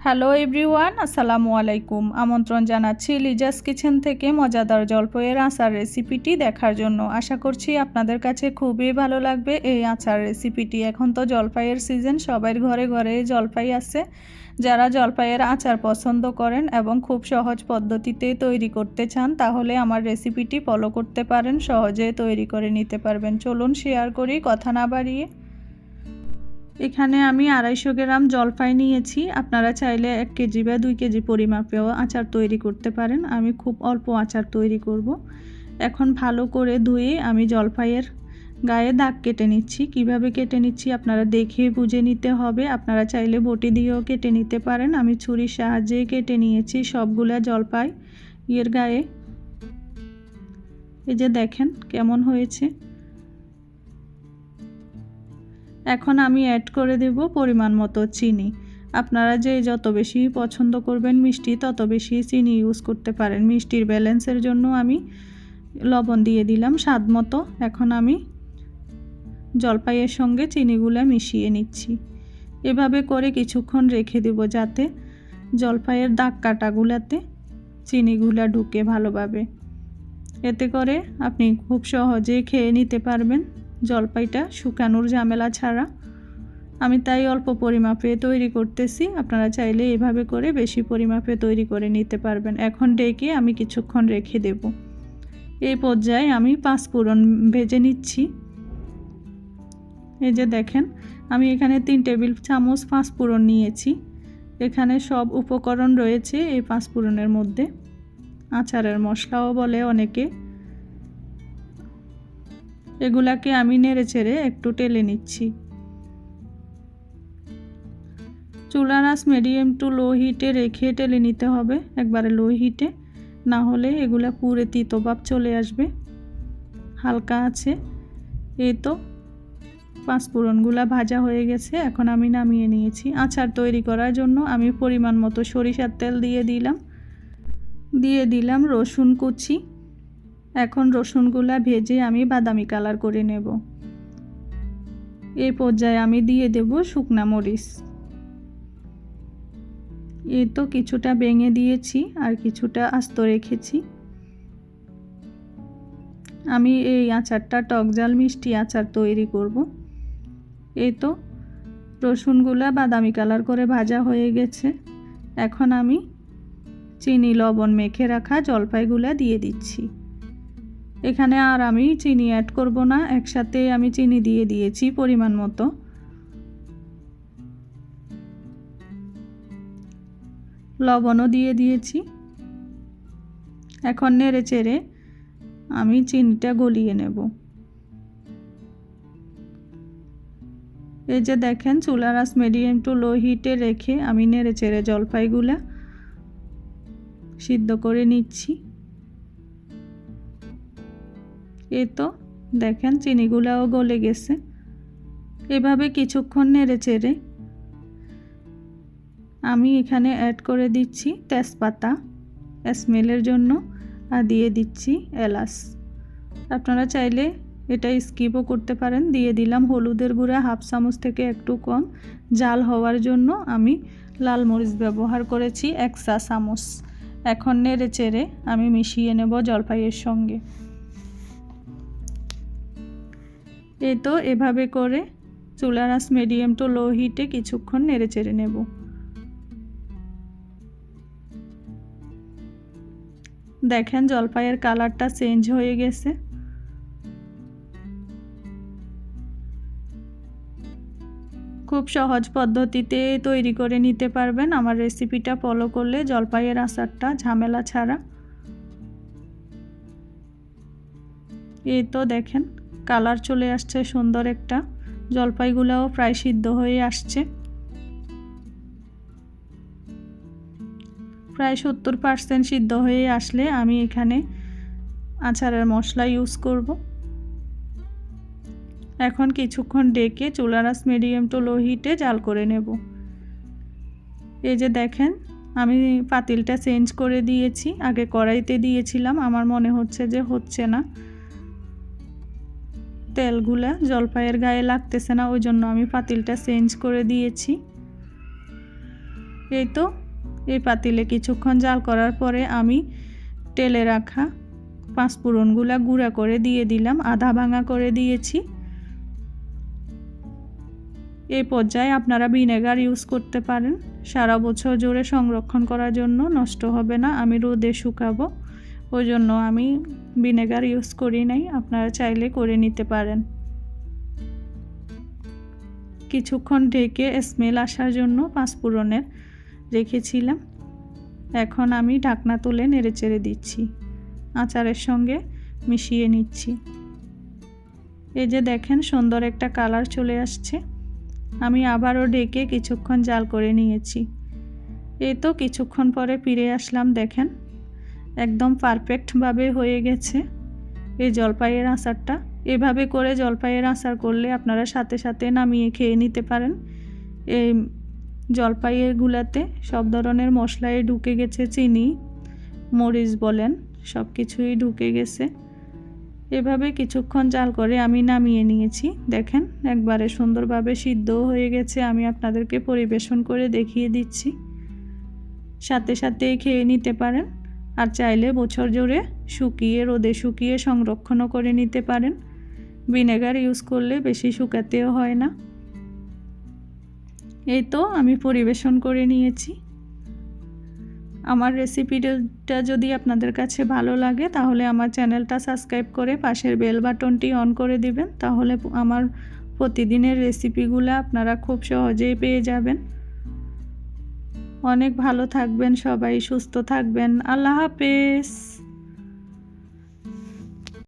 Hello everyone, আসসালামু আলাইকুম। আমন্ত্রণ জানাচ্ছি লিজাস কিচেন থেকে মজাদার জলপাইয়ের আচার রেসিপিটি দেখার জন্য। আশা করছি আপনাদের কাছে খুবই ভালো লাগবে এই আচার রেসিপিটি। এখন তো জলপাইয়ের সিজন, সবার ঘরে ঘরে জলপাই আছে। যারা জলপাইয়ের আচার পছন্দ করেন এবং খুব সহজ পদ্ধতিতে তৈরি করতে চান, তাহলে আমার রেসিপিটি ফলো করতে পারেন, সহজে তৈরি করে নিতে পারবেন। চলুন শেয়ার করি, কথা না বাড়িয়ে। এখানে আমি 250 গ্রাম জলপাই নিয়েছি। আপনারা চাইলে 1 কেজি বা 2 কেজি পরিমাপেও আচার তৈরি করতে পারেন। আমি খুব অল্প আচার তৈরি করব। এখন ভালো করে ধুয়ে আমি জলপাইয়ের গায়ে দাগ কেটে নিচ্ছি। কিভাবে কেটে নিচ্ছি আপনারা দেখে বুঝে নিতে হবে। আপনারা চাইলে বটি দিয়েও কেটে নিতে পারেন। আমি ছুরির সাহায্যে কেটে নিয়েছি সবগুলা জলপাই এর গায়ে। এই যে দেখেন কেমন হয়েছে। এখন আমি অ্যাড করে দেব পরিমাণ মতো চিনি। আপনারা যে যত বেশি পছন্দ করবেন মিষ্টি, তত বেশি চিনি ইউজ করতে পারেন। মিষ্টির ব্যালেন্সের জন্য আমি লবণ দিয়ে দিলাম স্বাদ মতো। এখন আমি জলপাইয়ের সঙ্গে চিনিগুলা মিশিয়ে নিচ্ছি। এভাবে করে কিছুক্ষণ রেখে দেব, যাতে জলপাইয়ের দাগ কাটাগুলাতে চিনিগুলা ঢুকে ভালোভাবে। এতে করে আপনি খুব সহজে খেয়ে নিতে পারবেন জলপাইটা, শুকানোর ঝামেলা ছাড়া। আমি তাই অল্প পরিমাপে তৈরি করতেছি। আপনারা চাইলে এভাবে করে বেশি পরিমাপে তৈরি করে নিতে পারবেন। এখন ডেকে আমি কিছুক্ষণ রেখে দেব। এই পর্যায়ে আমি 5 ফোড়ন ভেজে নিচ্ছি। এই যে দেখেন, আমি এখানে 3 টেবিল চামচ 5 ফোড়ন নিয়েছি। এখানে সব উপকরণ রয়েছে এই 5 ফোড়নের মধ্যে। আচারের মশলাও বলে অনেকে। এগুলাকে আমি নেড়ে চেড়ে একটু টেলে নিচ্ছি। চুলার আঁচ মিডিয়াম টু লো হিটে রেখে টেলে নিতে হবে, একবারে লো হিটে, না হলে এগুলা পুড়ে তিতো ভাব চলে আসবে। হালকা আছে। এই তো 5 ফোড়নগুলা ভাজা হয়ে গেছে। এখন আমি নামিয়ে নিয়েছি। আচার তৈরি করার জন্য আমি পরিমাণ মতো সরিষার তেল দিয়ে দিলাম রসুন কুচি। এখন রসুনগুলা ভেজে আমি বাদামি কালার করে নেব। এই পর্যায়ে আমি দিয়ে দেব শুকনা মরিচ। এই তো কিছুটা ভেঙে দিয়েছি আর কিছুটা আস্ত রেখেছি। আমি এই আচারটা টক ঝাল মিষ্টি আচার তৈরি করব। এই তো রসুনগুলা বাদামি কালার করে ভাজা হয়ে গেছে। এখন আমি চিনি লবণ মেখে রাখা জলপাইগুলা দিয়ে দিচ্ছি। এখানে আর আমি চিনি অ্যাড করব না, একসাথে আমি চিনি দিয়ে দিয়েছি পরিমাণ মতো। লবণও দিয়ে দিয়েছি। এখন নেড়ে চেড়ে আমি চিনিটা গলিয়ে নেব। এই যে দেখেন, চুলার আঁচ মিডিয়াম টু লো হিটে রেখে আমি নেড়ে চেড়ে জলপাইগুলা সিদ্ধ করে নিচ্ছি। এই তো দেখেন চিনিগুলাও গলে গেছে। এভাবে কিছুক্ষণ নেড়ে চেড়ে আমি এখানে অ্যাড করে দিচ্ছি তেজপাতা স্মেলের জন্য, আর দিয়ে দিচ্ছি এলাচ। আপনারা চাইলে এটা স্কিপও করতে পারেন। দিয়ে দিলাম হলুদের গুঁড়া হাফ চামচ থেকে একটু কম। জাল হওয়ার জন্য আমি লাল মরিচ ব্যবহার করেছি 1 চা চামচ। এখন নেড়ে চেড়ে আমি মিশিয়ে নেব জলপাইয়ের সঙ্গে। এই তো এভাবে করে চুলার আঁচ মিডিয়াম টু লো হিটে কিছুক্ষণ নেড়ে চেড়ে নেব। দেখেন জলপাইয়ের কালারটা চেঞ্জ হয়ে গেছে। খুব সহজ পদ্ধতিতে তৈরি করে নিতে পারবেন আমার রেসিপিটা ফলো করলে জলপাইয়ের আচারটা ঝামেলা ছাড়া। এই তো দেখেন কালার চলে আসছে সুন্দর একটা। জলপাইগুলাও প্রায় সিদ্ধ হয়ে আসছে। প্রায় 70% সিদ্ধ হয়ে আসলে আমি এখানে আচারের মশলা ইউজ করব। এখন কিছুক্ষণ ডেকে চুলার আঁচ মিডিয়াম টু লো হিটে জাল করে নেব। এই যে দেখেন, আমি পাতিলটা চেঞ্জ করে দিয়েছি। আগে কড়াইতে দিয়েছিলাম, আমার মনে হচ্ছে যে হচ্ছে না, তেলগুলা জলপাইয়ের গায়ে লাগতেছে না, ওই জন্য আমি পাতিলটা চেঞ্জ করে দিয়েছি। এই তো এই পাতিলে কিছুক্ষণ জাল করার পরে আমি তেলে রাখা পাঁচফোড়নগুলা গুঁড়া করে দিয়ে দিলাম, আধা ভাঙা করে দিয়েছি। এই পর্যায়ে আপনারা ভিনেগার ইউজ করতে পারেন, সারা বছর জুড়ে সংরক্ষণ করার জন্য, নষ্ট হবে না। আমি রোদে শুকাবো, ওই জন্য আমি ভিনেগার ইউজ করি নাই, আপনারা চাইলে করে নিতে পারেন। কিছুক্ষণ ঢেকে স্মেল আসার জন্য পাঁচফোড়নের রেখেছিলাম। এখন আমি ঢাকনা তুলে নেড়েচেড়ে দিচ্ছি, আচারের সঙ্গে মিশিয়ে নিচ্ছি। এই যে দেখেন সুন্দর একটা কালার চলে আসছে। আমি আবারও ঢেকে কিছুক্ষণ জাল করে নিয়েছি। এই তো কিছুক্ষণ পরে ফিরে আসলাম, দেখেন একদম পারফেক্টভাবে হয়ে গেছে এই জলপাইয়ের আচারটা। এভাবে করে জলপাইয়ের আচার করলে আপনারা সাথে সাথে নামিয়ে খেয়ে নিতে পারেন। এই জলপাইয়ের গুলাতে সব ধরনের মশলাই ঢুকে গেছে, চিনি মরিচ বলেন সব কিছুই ঢুকে গেছে। এভাবে কিছুক্ষণ জাল করে আমি নামিয়ে নিয়েছি। দেখেন একবারে সুন্দরভাবে সিদ্ধও হয়ে গেছে। আমি আপনাদেরকে পরিবেশন করে দেখিয়ে দিচ্ছি, সাথে সাথে খেয়ে নিতে পারেন। আর চাইলে বছর জুড়ে শুকিয়ে রোদে শুকিয়ে সংরক্ষণও করে নিতে পারেন। ভিনেগার ইউজ করলে বেশি শুকাতেও হয় না। এই তো আমি পরিবেশন করে নিয়েছি। আমার রেসিপিটা যদি আপনাদের কাছে ভালো লাগে তাহলে আমার চ্যানেলটা সাবস্ক্রাইব করে পাশের বেল বাটনটি অন করে দিবেন, তাহলে আমার প্রতিদিনের রেসিপিগুলো আপনারা খুব সহজেই পেয়ে যাবেন। অনেক ভালো থাকবেন সবাই, সুস্থ থাকবেন। আল্লাহ হাফেজ।